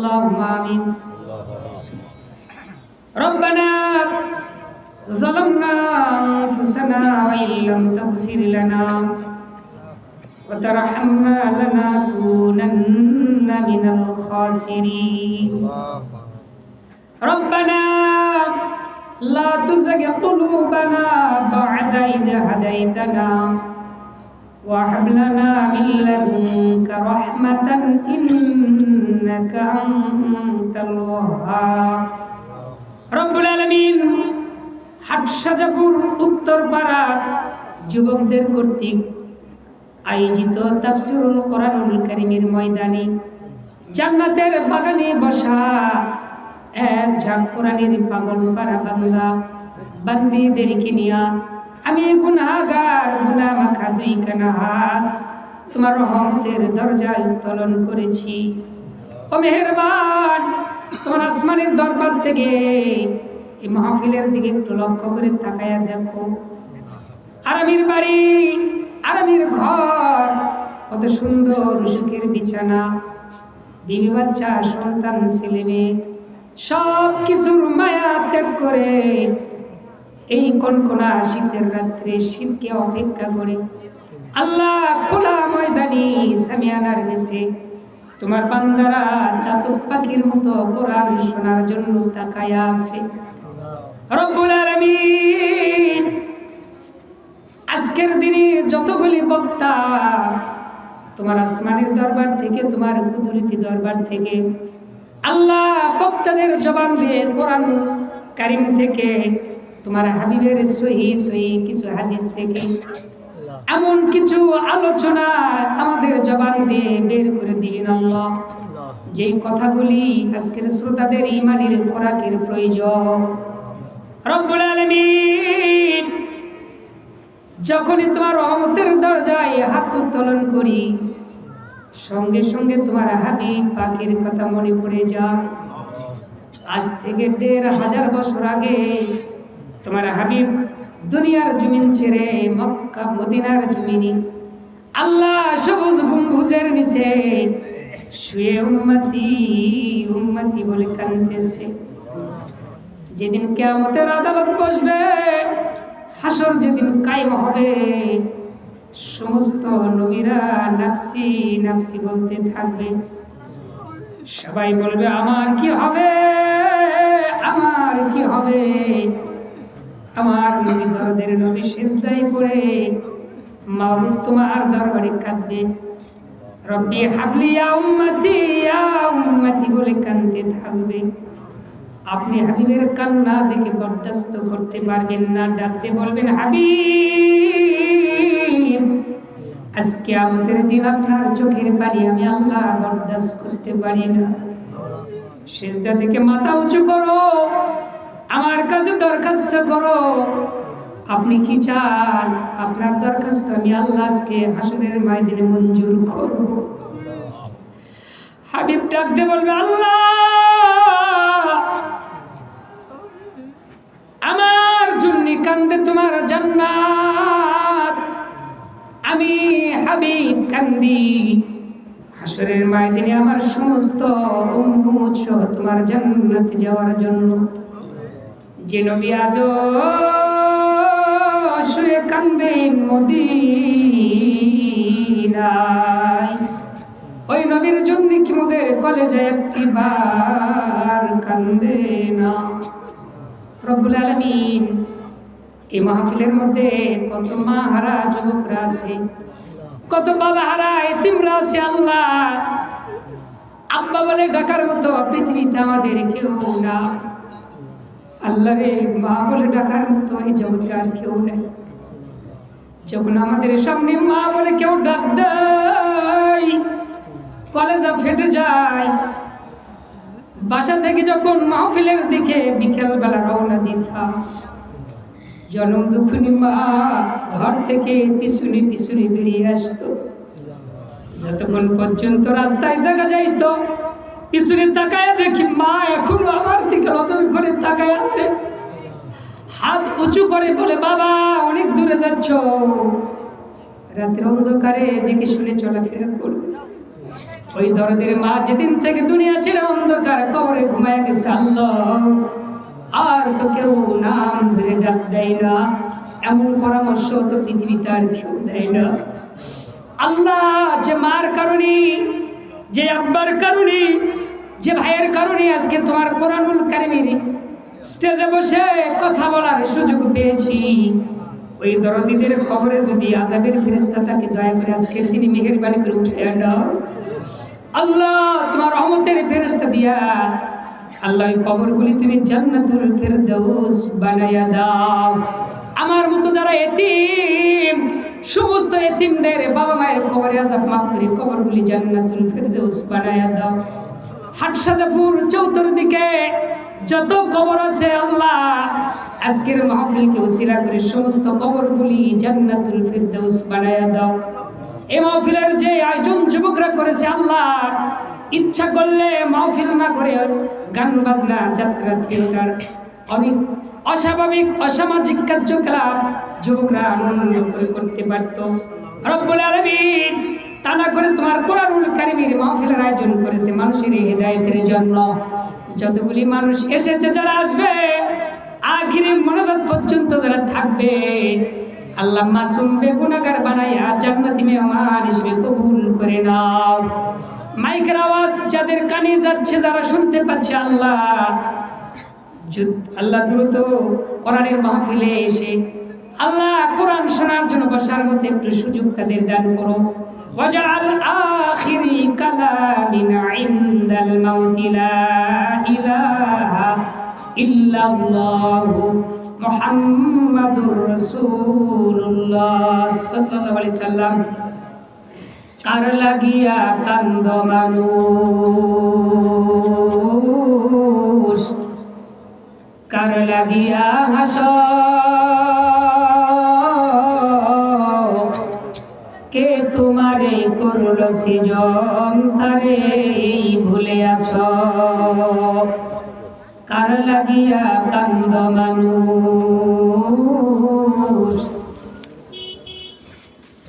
اللهم آمين ربنا ظلمنا أنفسنا وإن لم تغفر لنا وترحمنا لنكونن من الخاسرين ربنا لا تزغ قلوبنا بعد إذ هديتنا وهب لنا من لدنك رحمة إنك أنت الوهاب رب العالمين হাটসাজাপুর উত্তরপাড়া যুবকদের কর্তৃক আয়োজিত তাফসীরুল কোরআনুল কারীমের ময়দানে জান্নাতের বাগানে বসা এক ঝাঁক কোরআনের পাগল পারা বান্দা বান্দীদেরকে নিয়া আমি গুনাহগার গুনাহ মাখা দুই কানা হাত তোমার রহমতের দরজায় উত্তোলন করেছি। ও মেহেরবান, তোমার আসমানের দরবার থেকে এই মাহফিলের দিকে একটু লক্ষ্য করে তাকায়া দেখো। আরামের বাড়ি, আরামের ঘর, কত সুন্দর সুখের বিছানা, বিবি বাচ্চা, সন্তান, ছেলে মেয়ে, সব কিছুর মায়া ত্যাগ করে এই কনকনা শীতের রাত্রে শীতকে অপেক্ষা করে আল্লাহ খোলা ময়দানি সামিয়ানার নিচে তোমার বান্দারা চাতক পাখির মতো কোরআন শোনার জন্য তাকায়া আছে। রব্বুল আলামিন, আজকের দিনে যতগুলি বক্তা তোমার আসমানের দরবার থেকে, তোমার কুদরতি দরবার থেকে আল্লাহ বক্তাদের জবান দিয়ে কোরআন কারীম থেকে, তোমার হাবিবের সহি সহি কিছু হাদিস থেকে এমন কিছু আলোচনা আমাদের জবান দিয়ে বের করে দিবেন আল্লাহ, যেই কথাগুলি আজকের শ্রোতাদের ঈমানের খোরাকের প্রয়োজন। রব্বুল আলামিন, যখনই তোমার রহমতের দরজায় হাত উত্তোলন করি, সঙ্গে সঙ্গে তোমার হাবিব পাকের কথা মনে পড়ে যায়। আজ থেকে ১৫০০ বছর আগে তোমার হাবিব দুনিয়ার জমিন ছেড়ে মক্কা মদিনার জমিনে আল্লাহ সবুজ গম্বুজের নিচে শুয়ে উম্মতি উম্মতি বলে কাঁদতেছে। যেদিন কিয়ামতের আদালত বসবে, হাসর যেদিন কায়েম হবে, সমস্ত নবীরা নাফসি নাফসি বলতে থাকবে। সবাই বলবে আমার কি হবে, আমার কি হবে। আমার নবী দরদের নবী সিজদায় পড়ে মাওলানা তোমার দরবারে কাঁদবে, রব্বি হাবলি ইয়া উম্মতি বলে কাঁদতে থাকবে। আপনি হাবিবের কান্না দেখে বরদাস্ত করতে পারবেন না, ডাকতে বলবেন হাবিব, আজকে আমাদের দিন আপনার চোখের পানি আমি আল্লাহ বরদাস্ত করতে পারি না। সিজদা থেকে মাথা উঁচু করো, আমার কাছে দরখাস্ত করো, আপনি কি চান? আপনার দরখাস্ত আমি আল্লাহ আজকে হাসরের ময়দানে মঞ্জুর করব। হাবিব ডাকতে বলবে আল্লাহ, আমার জন্য কান্দে তোমার জান্নাত, আমি হাবিব কান্দি হাসরের ময়দানে আমার সমস্ত উম্মত সহ তোমার জান্নাতে যাওয়ার জন্য। যে নবী আজও শুয়ে কান্দেন মদিনায়, ওই নবীর জন্য কি মোদের কলেজে একটিবার কান্দে না? রব্বুল আলামিন, এই মাহফিলের মধ্যে কত মা হারা যুবকরা আছে, কত বাবা হারা এতিমরা আছে। আল্লাহ, আব্বা বলে ডাকার মতো পৃথিবীতে আমাদের কেউ না। আল্লাহ রে, মা বলে ডাকার মতো এই জগতে আর কেউ নেই। যখন আমাদের সামনে মা বলে কেউ ডাক দেয়, কলেজা ফেটে যায়। বাসা থেকে যখন মাহফিলের দিকে বিকেল বেলা রওনা দিতাম, জনম দুঃখিনী মা ঘর থেকে পিছনে পিছনে বেরিয়ে আসতো। যতক্ষণ পর্যন্ত রাস্তায় দেখা যাইত, পিছনে তাকায় দেখি মা এখনো আমার দিকে নজর করে তাকায় আছে, হাত উঁচু করে বলে বাবা অনেক দূরে যাচ্ছ, রাতের অন্ধকারে দেখে শুনে চলাফেরা করবে। ওই দরদের মা যেদিন থেকে দুনিয়া ছেড়ে অন্ধকার অন্ধকার কবরে ঘুমায় গেছে আল্লাহ, আর তো কেউ নাম ধরে ডাক দেয় না, এমন পরামর্শ তো পৃথিবীতে আর কেউ দেয় না। আল্লাহ, যে মার কারণে, যে আব্বার কারণে, যে ভাইয়ের কারণে আজকে তোমার কোরআনুল কারীমের স্টেজে বসে কথা বলার সুযোগ পেয়েছি, ওই দরদীদের খবরে যদি আযাবের ফেরেশতা থাকে, দয়া করে আজকের দিনে মেহেরবানি করে উঠাইয়া দাও আল্লাহ, তোমার রহমতের ফেরেশতা দিয়া আল্লাহ ওই কবরগুলি তুমি জান্নাতুল ফেরদাউস বানাইয়া দাও। আমার মতো যারা এতিম, সমস্ত এতিমদের বাবা মায়ের কবরে আযাব মাফ করে কবরগুলি জান্নাতুল ফেরদাউস বানাইয়া দাও। হাটসাজাপুর চতুর্দিকে যত কবর আছে আল্লাহ, আজকের মাহফিলকে ওসিলা করে সমস্ত কবরগুলি জান্নাতুল ফেরদাউস বানাইয়া দাও। এই মাহফিলের যে আয়োজন যুবকরা করেছে আল্লাহ, ইচ্ছা করলে মাহফিল না করে গান বাজনা, যাত্রা, থিয়েটার, অনেক অস্বাভাবিক অসামাজিক কার্যকলাপ যুবকরা আনন্দ করে করতে পারত। রব্বুল আলামিন তা না করে তোমার কোরআনুল কারীমের মাহফিলের আয়োজন করেছে মানুষের হেদায়েতের জন্য। যতগুলি মানুষ এসেছে, যারা আসবে, আখিরি মোনাজাত পর্যন্ত যারা থাকবে, আল্লাহ মাসুম বেগুনাহগার বানাইয়া জান্নাতি মেহমান হিসেবে কবুল করে নাও। মাইকের আওয়াজ যাদের কানে যাচ্ছে, যারা শুনতে পাচ্ছে আল্লাহ, আল্লাহ দ্রুত কোরআনের মাহফিলে এসে আল্লাহ কোরআন শোনার জন্য বসার মতো একটু সুযোগ তাদের দান করো। ওয়াজআল আখিরি কালামিনা ইনদাল মাউতি লা ইলাহা ইল্লাল্লাহু মুহাম্মাদুর রাসূলুল্লাহ সাল্লাল্লাহু আলাইহি সাল্লাম। কার লাগিয়া কান্দ মানুষ, কার লাগিয়া হাসো, কে তোমারে করল সৃজন, তারে ভুলে আছো। কার লাগিয়া কান্দ মানুষ,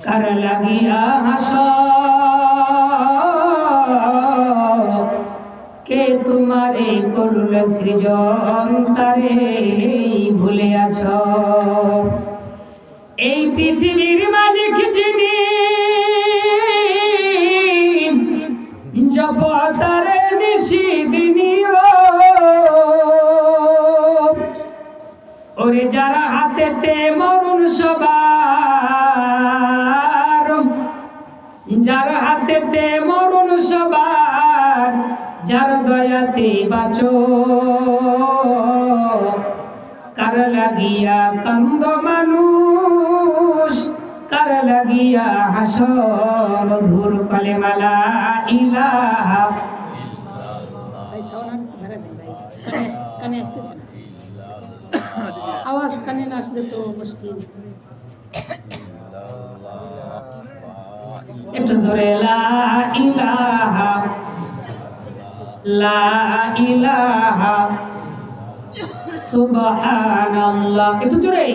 কার লাগিয়া হাসো, কে তোমারে করল সৃজন, তারে ভুলে আছো। এই পৃথিবীর মালিক যিনি, জপ তারে নিশিদিনী, ওরে যারা হাতেতে মরণ সবার, যার হাতেতে মরণ সবার, যার দয়াতে বাঁচো। কার লাগিয়া কান্দ মানুষ, কার লাগিয়া হাসো, মধুর কলেমা লা ইলাহা। আওয়াজ কানে না আসলে তো মুশকিল। একটু জোরে লা ইলাহা, লা ইলাহা সুবহানাল্লাহ, একটু জোরে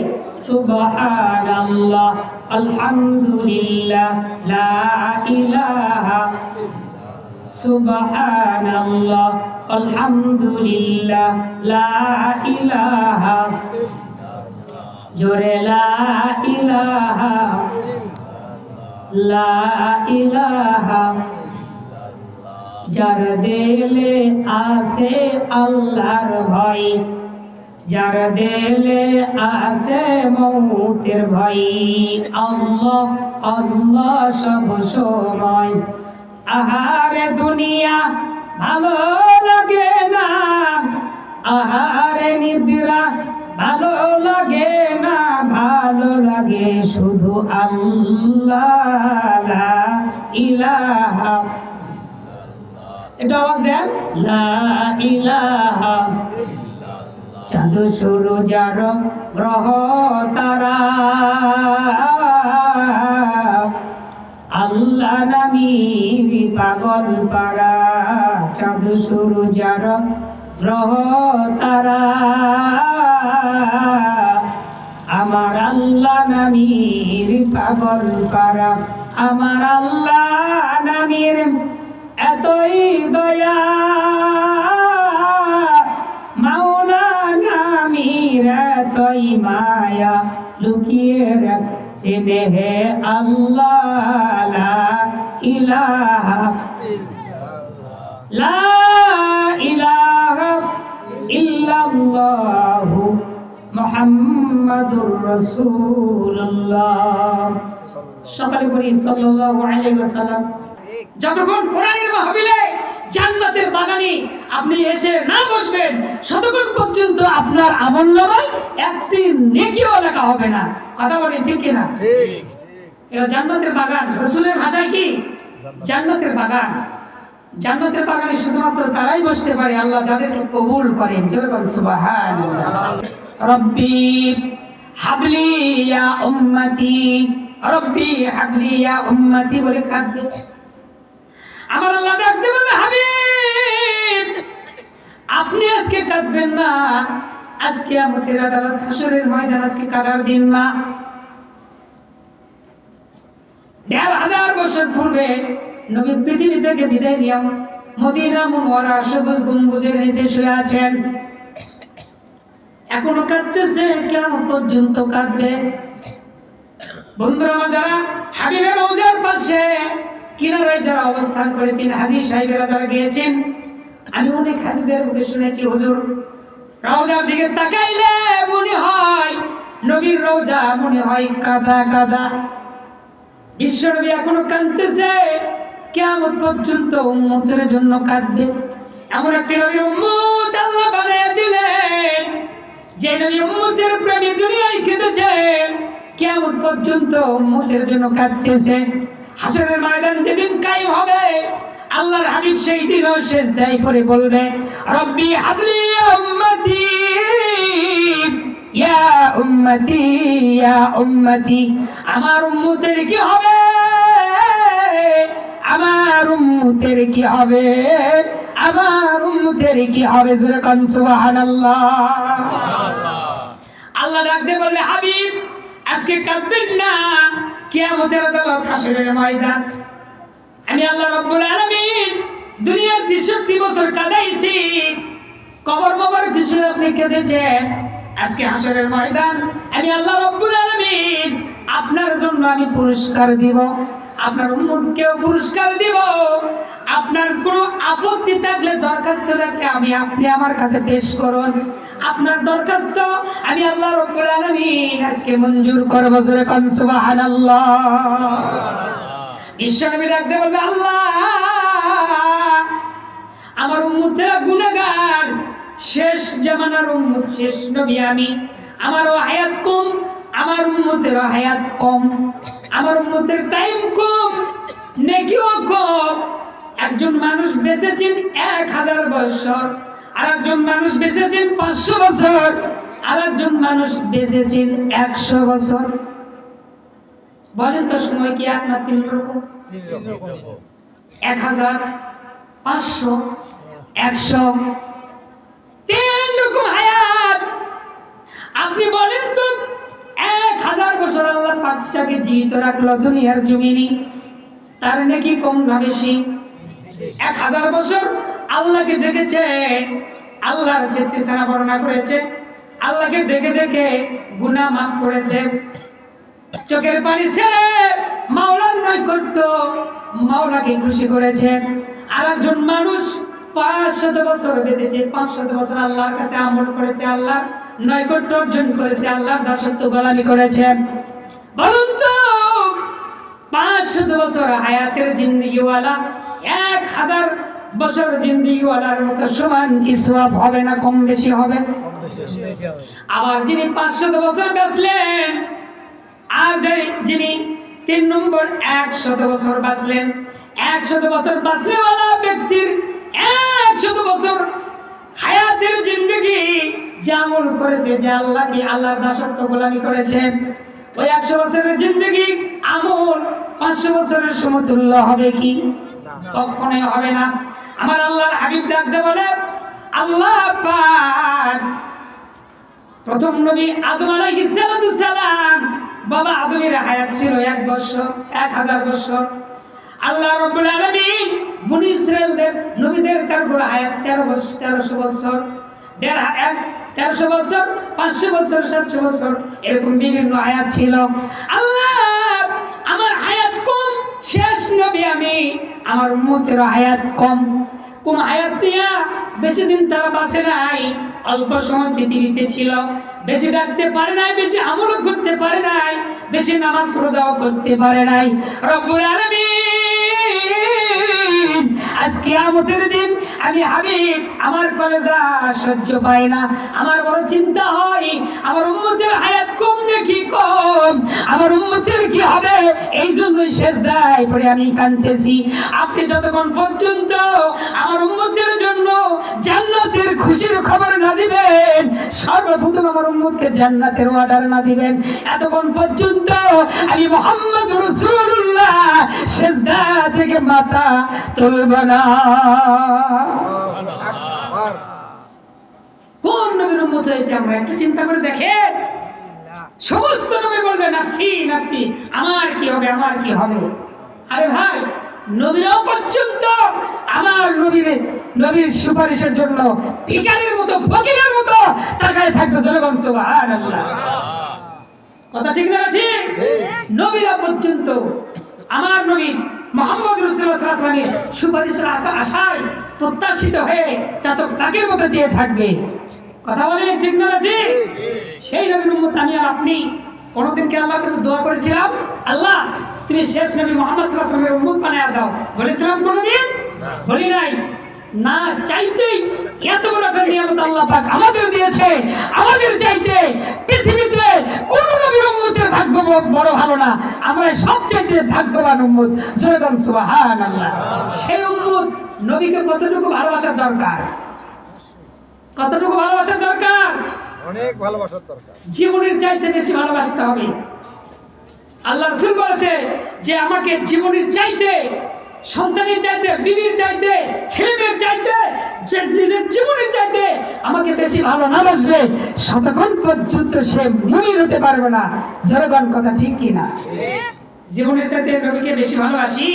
সুবহানাল্লাহ, আলহামদুলিল্লাহ, লা ইলাহা সুবহানাল্লাহ, আলহামদুলিল্লাহ, লা ইলাহা, জোরে লা ইলাহা, লা ইলাহা। যার দিলে আছে আল্লাহর ভয়, যার দিলে আছে মৌতের ভয়, আল্লাহ আল্লাহ সব সময়। আহারে দুনিয়া ভালো লাগে না, আহারে নিদ্রা ভালো লাগে না, ভালো লাগে শুধু আল্লাহ, লা ইলাহা। এটা আওয়াজ দেন, লা ইলাহা। চাঁদ সূর্য যার গ্রহ তারা, আল্লাহ নামীর পাগল পারা। চাঁদ সূর্য যার গ্রহ তারা, আমার আল্লাহ নামীর পাগল পারা। আমার আল্লাহ নামীর এতই দয়া, এতই মায়া লুকিয়ে রাখছে দেহে আল্লাহ লা ইলাহা লা ইলাহা ইল্লাল্লাহু মুহাম্মাদুর রাসূলুল্লাহ। সকালে বলি সাল্লাল্লাহু আলাইহি ওয়াসাল্লাম। যতক্ষণ কোরআনের মাহফিলে জান্নাতের বাগানে আপনি এসে না বসবেন ততক্ষণ পর্যন্ত আপনার আমলনামায় একটি নেকিও লেখা হবে না। কথা বলেন ঠিক কি না? ঠিক। এটা জান্নাতের বাগান, রাসূলের ভাষায় কি জান্নাতের বাগান। জান্নাতের বাগানে শুধুমাত্র তারাই বসতে পারে আল্লাহ যাদেরকে কবুল করেন। জোরে বলেন সুবহানাল্লাহ। রব্বি হাবলি ইয়া উম্মতি, রব্বি হাবলি ইয়া উম্মতি বলে কাঁদবে। আমার আল্লাহ ডাকতে বলবে হাবিব আপনি আজকে কাঁদবেন না, আজকে আমাদের আদালত হাসরের ময়দান, আজকে কাঁদার দিন না। ১৫০০ বছর পূর্বে নবী পৃথিবী থেকে বিদায় নিয়ে মদিনা মুনওয়ারা সবুজ গম্বুজের নিচে শুয়ে আছেন। এখনো কাঁদতেছে, কিয়ামত পর্যন্ত কাঁদবে। বন্ধুরা আমার, যারা হাবিবের রওজার পাশে কিনারায় যারা অবস্থান করেছেন, হাজী সাহেবেরা যারা গিয়েছেন, আমি অনেক হাজীদের মুখে শুনেছি হুজুর রওজার দিকে তাকাইলে মনে হয় নবীর রওজা মনে হয় কাদা কাদা। বিশ্বনবী এখনো কাঁদতেছে, কিয়ামত পর্যন্ত উম্মতের জন্য কাঁদবে। এমন একটি নবীর উম্মত আল্লাহ বানিয়ে দিলেন যে নবী উম্মতের প্রেমে দুনিয়ায় কেঁদেছে, কিয়ামত পর্যন্ত উম্মতের জন্য কাঁদতেছে। হাসরের ময়দান যেদিন কায়েম হবে আল্লাহর হাবিব সেই দিনও সিজদায় পড়ে বলবে রব্বি হাবলি ইয়া উম্মতি ইয়া উম্মতি ইয়া উম্মতি। আমার উম্মতের কি হবে, আমার উম্মতের কি হবে, আমার উম্মতের কি হবে। জোরে কান সুবহানাল্লাহ। আল্লাহ ডাকতে বলবে হাবিব আজকে কাঁদবেন না, কিয়ামতের আদালত হাসরের ময়দান। আমি আল্লাহ রাব্বুল আলামিন দুনিয়ার ৬৩ বছর কাঁদাইছি, কবর মবর কিছু আপনি কেঁদেছেন, আজকে হাসরের ময়দান আমি আল্লাহ রাব্বুল আলামিন আপনার জন্য আমি পুরস্কার দিব, আপনার উম্মতকেও পুরস্কার দিব। আপনার কোনো আপত্তি থাকলে দরখাস্ত থাকলে আপনি আমার কাছে পেশ করুন, আপনার দরখাস্ত আমি আল্লাহ রাব্বুল আলামিন আজকে মঞ্জুর করব। জোরে কান সুবহানাল্লাহ। বিশ্বনবী ডাকতে বলবে আল্লাহ আমার উম্মতেরা গুনাহগার, শেষ জামানার উম্মত, শেষ নবী আমি, আমারও হায়াত কম, আমার উম্মতেরও হায়াত কম, আমার উম্মতের টাইম কম, নেকিও কম। একজন মানুষ বেঁচেছেন ১০০০ বছর, আর একজন মানুষ বেঁচেছেন ৫০০ বছর, আর একজন মানুষ বেঁচেছেন ১০০ বছর। বলেন তো সময় কি এক না ৩ রকম? ১০০০, ৫০০, ১০০, ৩ রকম হায়াত। আপনি বলেন তো ১০০০ বছর আল্লাহ পাক যাকে জীবিত রাখলো দুনিয়ার জমিনে, তার নাকি কম না বেশি? ১০০০ বছর আল্লাহকে ডেকেছে, আল্লাহর সিদ্দিসানা বর্ণনা করেছে, আল্লাহকে ডেকে ডেকে গুনাহ মাফ করেছে, চোখের পানি ছেড়ে মাওলার নৈকট্য, মাওলাকে খুশি করেছে। আর একজন মানুষ ৫০০ বছর বেঁচেছে, ৫০০ বছর আল্লাহর কাছে আমল করেছে, আল্লাহর নৈকট্য অর্জন করেছে, আল্লাহর দাসত্ব গোলামি করেছে। বলুন তো ৫০০ বছর হায়াতের জিন্দেগিওয়ালা ১০০০ বছর জিন্দেগিওয়ালার মতো সমান কি সওয়াব হবে না কম বেশি হবে? আবার যিনি ৫০০ বছর বাঁচলেন আর যিনি ৩ নম্বর ১০০ বছর বাঁচলেন, ১০০ বছর বাঁচলেওয়ালা ব্যক্তির ১০০ বছর হায়াতের জিন্দেগি যে আমল করেছে, যে আল্লাহকে আল্লাহর দাসত্ব গোলামি করেছে, ওই ১০০ বছরের জিন্দেগি আমল ৫০০ বছরের সমতুল্য হবে কি? কখনোই হবে না। আমার আল্লাহর হাবিব ডাকতে বলে আল্লাহ পাক প্রথম নবী আদম আলাইহিস সালাম, বাবা আদমের হায়াত ছিল ১ বছর, ১০০০ বছর। আল্লাহ রাব্বুল আলামিন বনি ইসরাইলদের নবীদের কার হায়াত ১৩০০ বছর। 1300 বছর, 500 বছর, 700 বছর, এরকম বিভিন্ন আয়াত ছিল। আল্লাহ আমার হায়াত কম, শেষ নবী আমি, আমার উম্মতের হায়াত কম হায়াত দিয়া বেশি দিন তারা বাঁচে নাই, অল্প সময় পৃথিবীতে ছিল, বেশি ডাকতে পারে নাই, বেশি আমলও করতে পারে নাই, বেশি নামাজ রোজাও করতে পারে নাই। রব্বুল আলামিন আজকে কিয়ামতের দিন আমি হাবিব আমার কলেজা সহ্য পায় না, আমার বড় চিন্তা হয় আমার উম্মতের হায়াত কম নাকি কম, আমার উম্মতের কি হবে, এই জন্যই সিজদায় পড়ে আমি কাঁদতেছি। আপনি যতক্ষণ পর্যন্ত আমার উম্মতের জন্য জান্নাতের খুশির খবর না দিবেন, সর্বপ্রথম আমার উম্মতকে জান্নাতের অর্ডার না দিবেন, এতক্ষণ পর্যন্ত আমি মুহাম্মদ রাসূলুল্লাহ সিজদা থেকে মাথা তুলব না। কোন নবীর উম্মত হয়েছে আমরা একটু চিন্তা করে দেখেন। সমস্ত নবী বলবে নাফসি নাফসি, আমার কি হবে, আমার কি হবে। আরে ভাই, নবীরাও পর্যন্ত আমার নবীর সুপারিশের জন্য ভিখারির মতো, ফকিরের মতো তাকায় থাকবে। জনগণ সুবহানাল্লাহ, কথা ঠিক না ঠিক? নবীরা পর্যন্ত আমার নবী মুহাম্মদ রাসূলুল্লাহ সাল্লাল্লাহু আলাইহি ওয়াসাল্লামের সুপারিশের আশায় প্রত্যাশিত হয়ে চাতক পাখির মতো চেয়ে থাকবে। কথা বলেন ঠিক না ঠিক? সেই নবীর উম্মত আমি আর আপনি কোনদিন কি আল্লাহর কাছে দোয়া করেছিলাম, আল্লাহ তুমি শেষ নবী মুহাম্মদ সাল্লাল্লাহু আলাইহি ওয়াসাল্লামের উম্মত বানায়া দাও? বলেছিলাম কোনদিন? বলি নাই। না চাইতেই এত বড় একটা নিয়ামত আল্লাহ পাক আমাদের দিয়েছে, আমাদের চাইতে পৃথিবীতে কোন নবীর উম্মতের ভাগ্য বড় ভালো না, আমরা সবচেয়ে ভাগ্যবান উম্মত। জোরে সুবহানাল্লাহ। সেই উম্মত নবীকে কতটুকু ভালোবাসার দরকার, কতটুকু ভালোবাসার দরকার? অনেক ভালোবাসার দরকার, জীবনের চাইতে বেশি ভালোবাসতে হবে। আল্লাহ রাসূল বলেছে যে আমাকে জীবনের চাইতে, সন্তানের চাইতে, বিবির চাইতে, ছেলেমেয়ের চাইতে, নিজের জীবনের চাইতে আমাকে বেশি ভালো না বাসবে, ততক্ষণ পর্যন্ত সে মুমিন হতে পারবে না। জনগণ কথা ঠিক কিনা? জীবনের চাইতে নবীকে বেশি ভালোবাসি?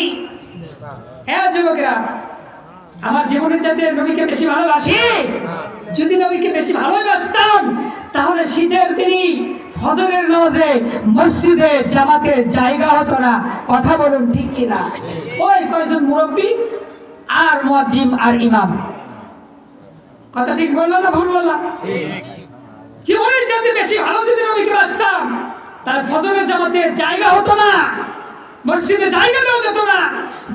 হ্যাঁ যুবকেরা, আমার জীবনের চাইতে নবীকে বেশি ভালোবাসি? যদি নবীকে বেশি ভালোবাসতাম তাহলে শীতের দিনে ফজরের নামাজে মসজিদে জামাতে জায়গা হতো না। কথা বলুন ঠিক কিনা? ওই কয়জন মুরব্বী আর মুয়াজ্জিম আর ইমাম, কথা ঠিক বললাম না ভুল বললাম? জীবনের চাইতে বেশি ভালো যদি নবীকে বাসতাম তাহলে ফজরের জামাতে জায়গা হতো না, মসজিদে জায়গা দেওয়া যেত না।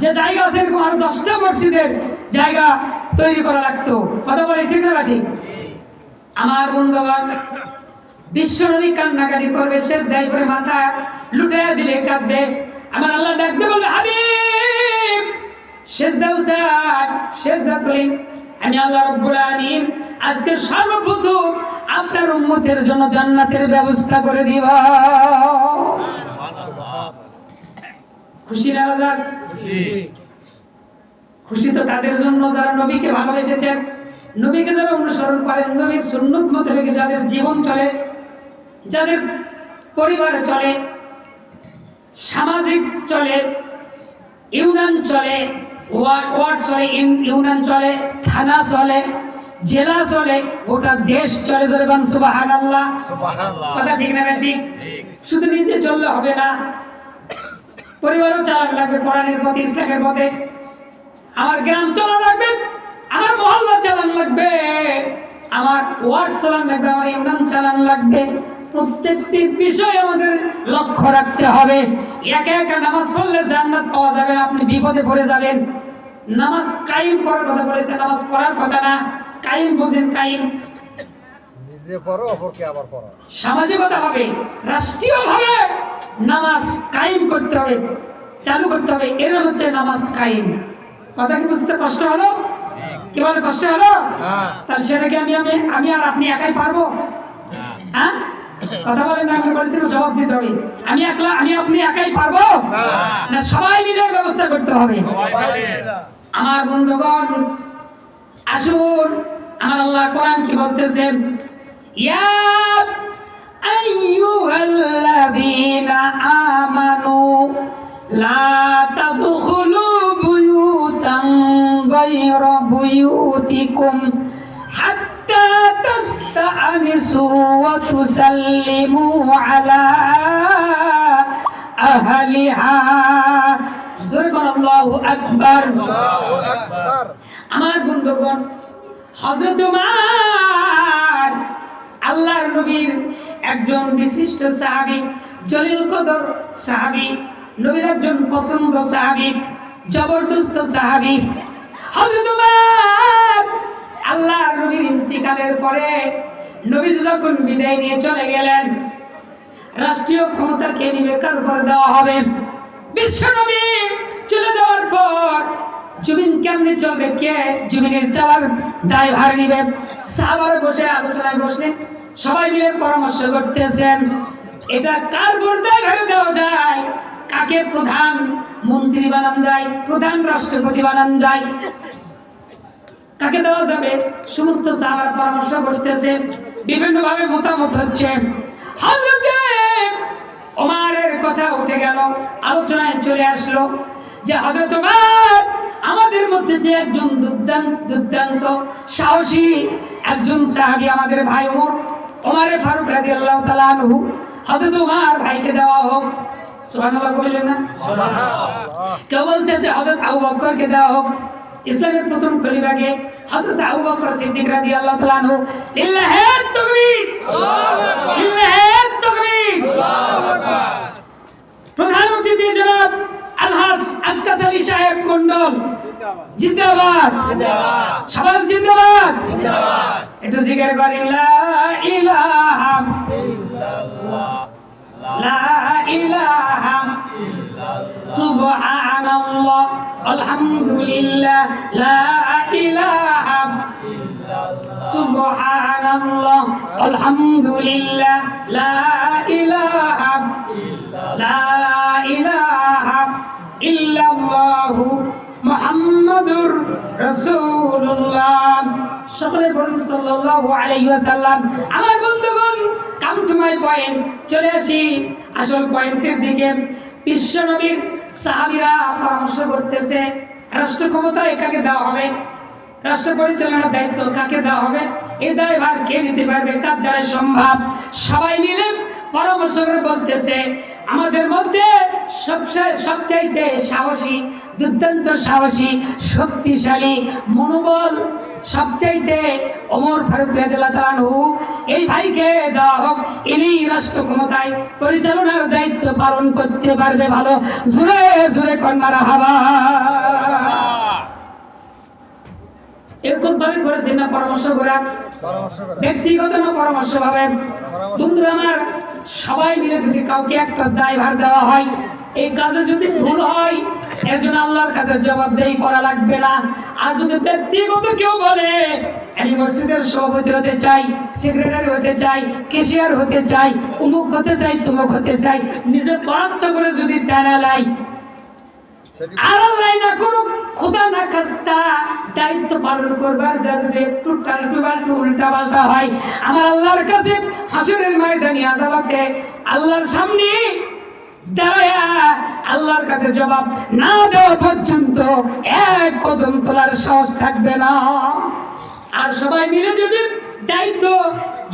যে জায়গা আছে এরকম আরো 10টা মসজিদের জায়গা তৈরি করা লাগতো। কথা বলে ঠিক না ঠিক? আমার বন্ধুগণ, বিশ্ব নবী কান্নাকাটি করবে, সিজদায় পড়ে মাথা লুটাইয়া দিলে কাঁদবে। আমার আল্লাহ ডাকতে বলবে হাবিব সিজদা উঠান, সিজদা তুলি। আমি আল্লাহ রাব্বুল আলামিন আজকে সর্বপ্রথম আপনার উম্মতের জন্য জান্নাতের ব্যবস্থা করে দিব। খুশি না বাজার? খুশি তো তাদের জন্য যারা নবীকে ভালোবেসেছেন, নবীকে যারা অনুসরণ করেন, নবীর সুন্নত মোতাবেক যাদের জীবন চলে, যাদের পরিবার চলে, সামাজিক চলে, ইউনিয়ন চলে, ওয়ার্ড চলে, ইউনিয়ন চলে, থানা চলে, জেলা চলে, গোটা দেশ চলে। জোরেগণ সুবহানাল্লাহ। কথা ঠিক না ঠিক? শুধু নিজে চললে হবে না, পরিবারও চালানো লাগবে কোরআনের পথে, ইসলামের পথে। আমার গ্রাম চালানো লাগবে, আমার মহল্লা চালানো লাগবে, আমার ওয়ার্ড চালানো লাগবে, আমার ইউনিয়ন চালানো লাগবে। প্রত্যেকটি বিষয় আমাদের লক্ষ্য রাখতে হবে। একা একা নামাজ পড়লে জান্নাত পাওয়া যাবে না, আপনি বিপদে পড়ে যাবেন। নামাজ কায়েম করার কথা বলেছে, নামাজ পড়ার কথা না। কায়েম বুঝেন? কায়েম নিজে পড়ো, অপরকে আবার পড়ো। সামাজিকতা হবে, রাষ্ট্রীয়ভাবে নামাজ কায়েম করতে হবে, চালু করতে হবে। এর হচ্ছে নামাজ কায়েম। কথা কি বুঝতে কষ্ট হলো? কি বলে কষ্ট হলো? তাহলে সেটাকে আমি আর আপনি একাই পারবো? হ্যাঁ, কথা বলেন না? আমি বলেছিলাম জবাব দিতে হবে। আমি আপনি একাই পারবো না, সবাই মিলে ব্যবস্থা করতে হবে। আমার বন্ধুগণ আসুন, আমার আল্লাহ কোরআন কি বলতেছেন? ইয়া আইয়ুহাল্লাযীনা আমানু লা তাদখুলু বুয়ুতান গায়রা বুয়ুতিকুম হাত্তা تستأنسوا وتسلموا على أهلها الله أكبر আল্লাহু আকবার। আমার বন্ধুগণ, হযরত ওমর আল্লাহর নবীর একজন বিশিষ্ট সাহাবী, জলিল কদর সাহাবী, নবীর একজন পছন্দ সাহাবী, জবরদস্ত সাহাবী। হযরত ওমর আল্লাহর নবীর ইন্তিকালের পরে নবী যখন বিদায় নিয়ে চলে গেলেন, রাষ্ট্রীয় ক্ষমতা কে নিবে, কার উপর দেওয়া হবে? বিশ্ব নবী চলে যাওয়ার পর জমিন কেমনে চলবে, কে জমিনের চালার দায়ভার নিবে? সাহাবারা বসে আলোচনায় বসলেন, সবাই মিলে পরামর্শ করতেছেন এটা কার উপর দায়ভার দেওয়া যায়, কাকে প্রধান মন্ত্রী বানানো যায়, প্রধান রাষ্ট্রপতি বানানো যায়, কাকে দেওয়া যাবে? সমস্ত সাহাবারা পরামর্শ করতেছে, বিভিন্ন ভাবে মতামত হচ্ছে। হযরতে ওমরের কথা উঠে গেল, আলোচনায় চলে আসলো যে হযরত ওমর আমাদের মধ্যে যে একজন দুর্দান্ত সাহসী একজন সাহাবী, আমাদের ভাই ওমরে ফারুক রাদিয়াল্লাহু তাআলা আনহু, হযরত ওমর ভাইকে দেওয়া হোক। সুবহানাল্লাহ বললেন না? সুবহানাল্লাহ। কেউ বলতেছে হযরত আবু বকরকে দেওয়া হোক, ইসলামের প্রথম খলিফাকে হযরত আবু বকর সিদ্দিক রাদিয়াল্লাহু তাআলা আনহু। লিল্লাহি তাকবীর, আল্লাহু আকবার, লিল্লাহি তাকবীর, আল্লাহু আকবার। প্রধান অতিথি জনাব আলহাজ আক্কাস আলী সাহেব মন্ডল জিন্দাবাদ, জিন্দাবাদ, সবাই জিন্দাবাদ, জিন্দাবাদ। একটু জিকির করেন লা ইলাহা ইল্লাল্লাহ, লা ইলাহা ইল্লাল্লাহ, সুবহানাল্লাহ, আলহামদুলিল্লাহ, লা ইলাহা ইল্লাল্লাহ, সুবহানাল্লাহ, আলহামদুলিল্লাহ, লা ইলাহা ইল্লাল্লাহ, লা ইলাহা ইল্লাল্লাহ, মুহাম্মাদুর রাসূলুল্লাহ। সকলে বলুন সাল্লাল্লাহু আলাইহি ওয়াসাল্লাম। আমার বন্ধুগণ, কাম টু মাই পয়েন্ট, চলে আসি আসল পয়েন্টের দিকে। বিশ্ব নবীর সাহাবীরা পরামর্শ করতেছে রাষ্ট্র ক্ষমতা কাকে দেওয়া হবে, রাষ্ট্র পরিচালনার দায়িত্ব কাকে দেওয়া হবে, এই দায়ভার কে নিতে পারবে, কার দ্বারা সম্ভব? সবাই মিলে পরামর্শ করে বলতেছে আমাদের মধ্যে সবচাইতে সাহসী, দুর্দান্ত সাহসী, শক্তিশালী মনোবল সবচাইতে ওমর ফারুক রাদিয়াল্লাহু তাআলা আনহু, এই ভাইকে দেওয়া হোক, ইনি রাষ্ট্র ক্ষমতায় পরিচালনার দায়িত্ব পালন করতে পারবে। ভালো জোরে জোরে কোন মারহাবা। এরকম ভাবে করেছেন না পরামর্শ করা? ব্যক্তিগত না পরামর্শ ভাবে? বন্ধুরা আমার, সবাই মিলে যদি কাউকে একটা দায়ভার দেওয়া হয়, এই কাজে যদি ভুল হয় এর জন্য আল্লাহর কাছে জবাবদেহি করা লাগবে না। আর যদি ব্যক্তিগত কেউ বলে আমি মসজিদের সভাপতি হতে চাই, সেক্রেটারি হতে চাই, ক্যাশিয়ার হতে চাই, অমুক হতে চাই, তমুক হতে চাই, নিজের বরাদ্দ করে যদি টানা লাই, আর আল্লাহ না কোনো খোদা না খাস্তা দায়িত্ব পালন করবার যা যদি একটু উল্টা পাল্টা হয়, আমার আল্লাহর কাছে হাসরের ময়দানে আদালতে আল্লাহর সামনে দাঁড়ায়া আল্লাহর কাছে জবাব না দেওয়া পর্যন্ত এক কদম তোলার সাহস থাকবে না। আর সবাই মিলে যদি দায়িত্ব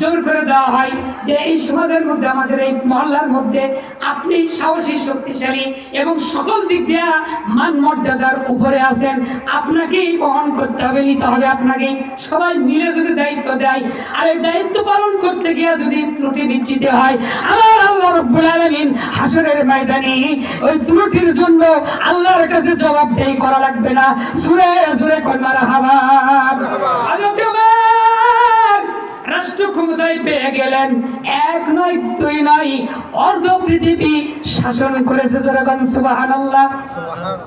জোর করে দেওয়া হয় যে এই সমাজের মধ্যে, আমাদের এই মহল্লার মধ্যে আপনি সাহসী, শক্তিশালী এবং সকল দিক দিয়ে মান মর্যাদার উপরে আছেন, আপনাকেই বহন করতে হবে, নিতে হবে আপনাকেই। সবাই মিলে যদি দায়িত্ব দেয়, আর এই দায়িত্ব পালন করতে গিয়ে যদি ত্রুটি বিচ্যুতি হয়, আমার আল্লাহ রাব্বুল আলামিন হাসরের ময়দানে ওই ত্রুটির জন্য আল্লাহর কাছে জবাবদেহি করা লাগবে না। সুরে সুরে কোন মারহাবা। হযরত ওমর রাষ্ট্র ক্ষমতায় পেয়ে গেলেন, এক নয় দুই নয়, অর্ধ পৃথিবী শাসন করেছে। জনগণ সুবহানাল্লাহ।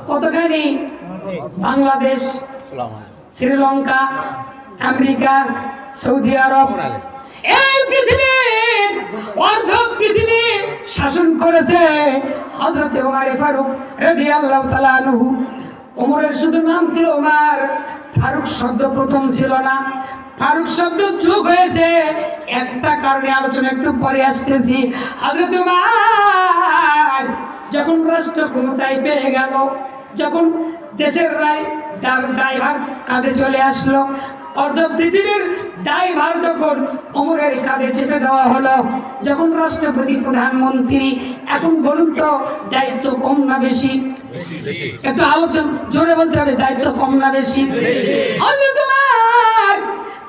কতখানি? বাংলাদেশ, শ্রীলঙ্কা, আমেরিকা, সৌদি আরব, এই পৃথিবীর অর্ধ পৃথিবী শাসন করেছে হযরত ওমর ফারুক রাদিয়াল্লাহু তাআলা আনহু। ওমরের শুধু নাম ছিল ওমর, ফারুক শব্দ প্রথম ছিল না। ফারুক শব্দ যোগ হয়েছে একটা কারণে, আলোচনা একটু পরে আসতেছি। হযরত ওমর যখন রাষ্ট্র ক্ষমতায় পেয়ে গেল, যখন দেশের তার দায়ভার কাঁধে চলে আসলো। অর্ধ পৃথিবীর দায়ভার যখন ওমরের কাঁধে চেপে দেওয়া হলো, যখন রাষ্ট্রপতি প্রধানমন্ত্রী, এখন বলুন তো দায়িত্ব কম না বেশি? একটু আলোচনা জোরে বলতে হবে, দায়িত্ব কম না বেশি? হযরত ওমর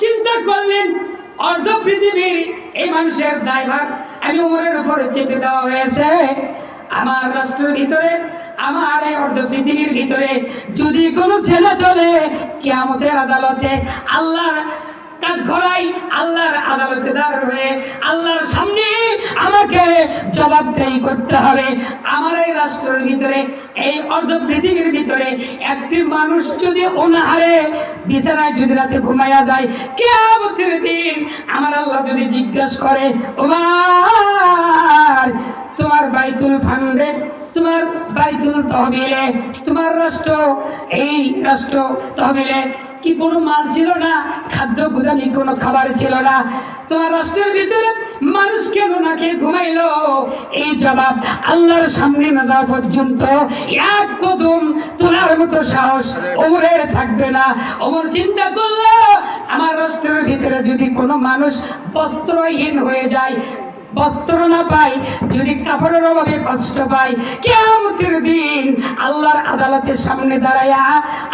চিন্তা করলেন অর্ধ পৃথিবীর এই মানুষের দায়ভার আমি ওমরের উপরে চেপে দেওয়া হয়েছে। আমার রাষ্ট্রের ভিতরে, আমার এই অর্ধ পৃথিবীর ভিতরে যদি কোনো ছেলে চলে কিয়ামতের আদালতে আল্লাহর কাঠগড়ায়, আল্লাহর আদালতে দাঁড় হয়ে আল্লাহর সামনে আমাকে জবাবদেহি করতে হবে। আমার এই রাষ্ট্রের ভিতরে, এই অর্ধ পৃথিবীর ভিতরে একটি মানুষ যদি অনাহারে বিছানায় যদি রাতে ঘুমাইয়া যায়, কিয়ামতের দিন আমার আল্লাহ যদি জিজ্ঞাসা করে, ওমর তোমার বাইতুল ফান্ডে, তোমার বাইতুল তহবিলে, তোমার রাষ্ট্র, এই রাষ্ট্র তহবিলে কি কোনো মাল ছিল না? খাদ্য গুদামি কোনো খাবার ছিল না? তোমার রাষ্ট্রের ভিতরে মানুষ কেন না খেয়ে ঘুমাইলো? এই জবাব আল্লাহর সামনে না যাওয়া পর্যন্ত এক কদম তোলার মতো সাহস ওমরের থাকবে না। ওমর চিন্তা করলো, আমার রাষ্ট্রের ভিতরে যদি কোনো মানুষ বস্ত্রহীন হয়ে যায়, বস্ত্র না পায়, যদি কাপড়ের অভাবে কষ্ট পায়, কিয়ামতের দিন আল্লাহর আদালতের সামনে দাঁড়ায়া,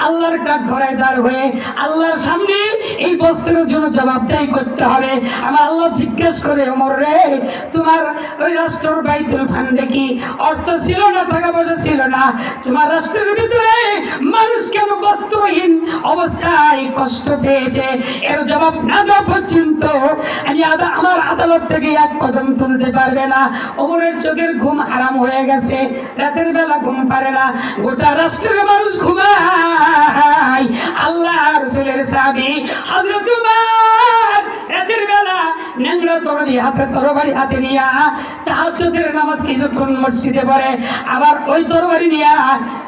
আল্লাহর কাঠগড়ায় দাঁড় হয়ে আল্লাহর সামনে এই বস্ত্রের জন্য জবাবদাহি করতে হবে। আমার আল্লাহ জিজ্ঞেস করে, ওমর রে তোমার ওই রাষ্ট্রের বাইতুল ফান্ডে কি অর্থ ছিল না, টাকা পয়সা ছিল না? তোমার রাষ্ট্রের ভিতরে মানুষ কেন বস্ত্রহীন অবস্থায় কষ্ট পেয়েছে? এর জবাব না দেওয়া পর্যন্ত আমি আমার আদালত থেকে এক কদম তুলতে পারবে না। ওমরের চোখের ঘুম হারাম হয়ে গেছে, রাতের বেলা ঘুম পারে না, গোটা রাষ্ট্রের মানুষ ঘুমায়। আল্লাহ রাসূলের সাহাবী হযরত ওমর রাতের বেলা ন্যাংরা তরবারি হাতে নিয়া তাহাজ্জুদের নামাজ কিছুক্ষণ মসজিদে পড়ে, আবার ওই তরবারি নিয়া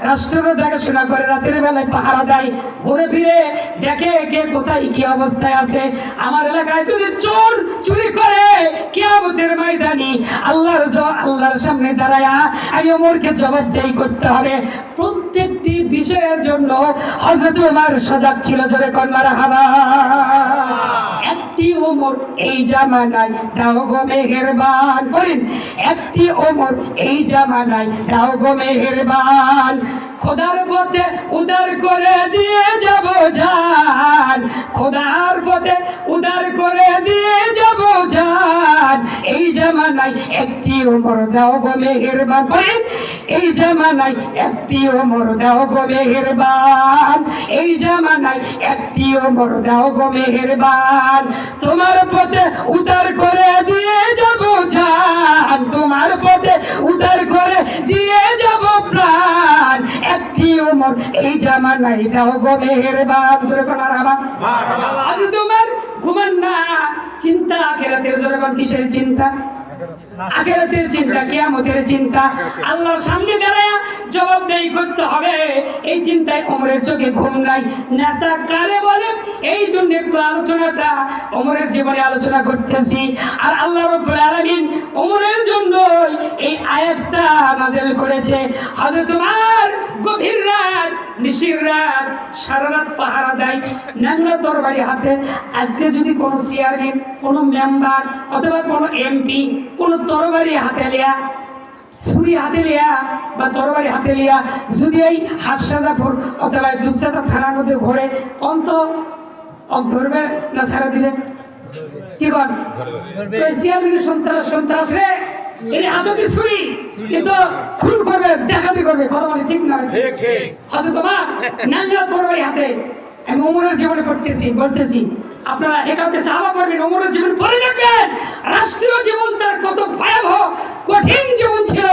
রাষ্ট্রের দেখাশোনা করে, রাতের বেলায় পাহারা দেয়, ঘুরে ফিরে দেখে কে কোথায় কি অবস্থায় আছে। আমার এলাকায় যদি চোর চুরি করে, কিয়ামতের ময়দানে আল্লাহর সামনে দাঁড়ায়া আমি ওমরকে জবাবদেহি করতে হবে। প্রত্যেকটি বিষয়ের জন্য হযরত ওমর সজাগ ছিল। জোরে কোন মারহাবা। একটি ওমর এই জামানায় দাও গো মেহেরবান, বলেন একটি ওমর এই জামানায় দাও গো মেহেরবান, খোদার পথে উদার করে দিয়ে যাব জান, খোদার পথে উদার করে দিয়ে যাব জান, এই জামানায় একটি ওমর দাও গো মেহেরবান, বলেন এই জামানায় একটি ওমর দাও গো মেহেরবান, এই জামানায় একটি ওমর দাও গো মেহেরবান, তোমার পথে উদার করে দিয়ে যাব জান, তোমার পথে উদার করে দিয়ে যাব প্রাণ, একটি ওমর এই জামানায় দাও গো মেহেরবান। জোরে কোন মারহাবা। আজ তোমার ঘুমান না, চিন্তা আখিরাতের। জোরে কোন কিসের চিন্তা? আখিরাতের চিন্তা, কিয়ামতের চিন্তা, আল্লাহর সামনে দাঁড়ায়া জবাবদেহি করতে হবে। এই চিন্তায় ওমরের চোখে ঘুম নাই। নেতা কারে বলে, এই জন্য একটু আলোচনাটা ওমরের জীবনে আলোচনা করতেছি। আর আল্লাহ রাব্বুল আলামিন ওমরের জন্য এই আয়াতটা নাযিল করেছে। হযরত ওমর গভীর রাত, নিশির রাত, সারা রাত পাহারা দেয় ন্যাংরা তরবারি হাতে। আজকে যদি কোনো চেয়ারম্যান, কোনো মেম্বার অথবা কোনো এমপি কোনো তরবারি হাতে লিয়া, ছুরি হাতে লিয়া বা তরবারি হাতে লিয়া যদি এই হাটসাজাপুর অথবা দুপচাচা থানার মধ্যে ঘোরে, অন্ত ধরবে না ছাড়া দিবে? কি কর সন্ত্রাস রে, এর হাতে কি ছুরি, কিন্তু খুন করবে, দেখাতে করবে, কথা বলে ঠিক না? হাতে তোমার ন্যাংরা তরবারি হাতে। আমি ওমরের জীবনে বলতেছি, আপনারা একান্তে সাহাবা করবেন, ওমরের জীবন পড়ে দেখবেন। রাষ্ট্রীয় জীবন তার কত ভয়াবহ কঠিন জীবন ছিল,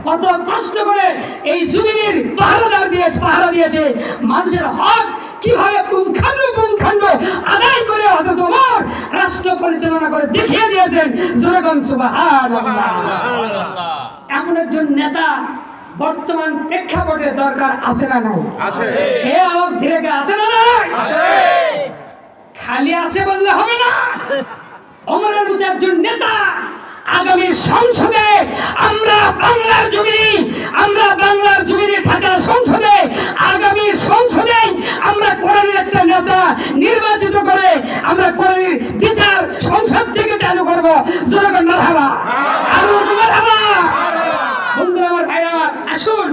কত কষ্ট করে এই জমিনের পাহারা দিয়েছে, মানুষের হক কিভাবে পুঙ্খানু আদায় করে হযরত ওমর রাষ্ট্র পরিচালনা করে দেখিয়ে দিয়েছেন। জোরে কোন সুবহানাল্লাহ। এমন একজন নেতা বর্তমান প্রেক্ষাপটে দরকার আছে না নাই? আছে। এ আওয়াজ ধীরে আছে না নাই? আছে। খালি আছে বললে হবে না। ওমরের মতো একজন নেতা আগামী সংসদে আমরা বাংলার জমিনে থাকা সংসদে আগামী সংসদে আমরা কোরআনের একটা নেতা নির্বাচিত করে আমরা কোরআনের বিচার সংসদ থেকে চালু করব। জনগণ মারহাবা, আরো মারহাবা। বন্ধুরা আমার ভাইরা, আসুন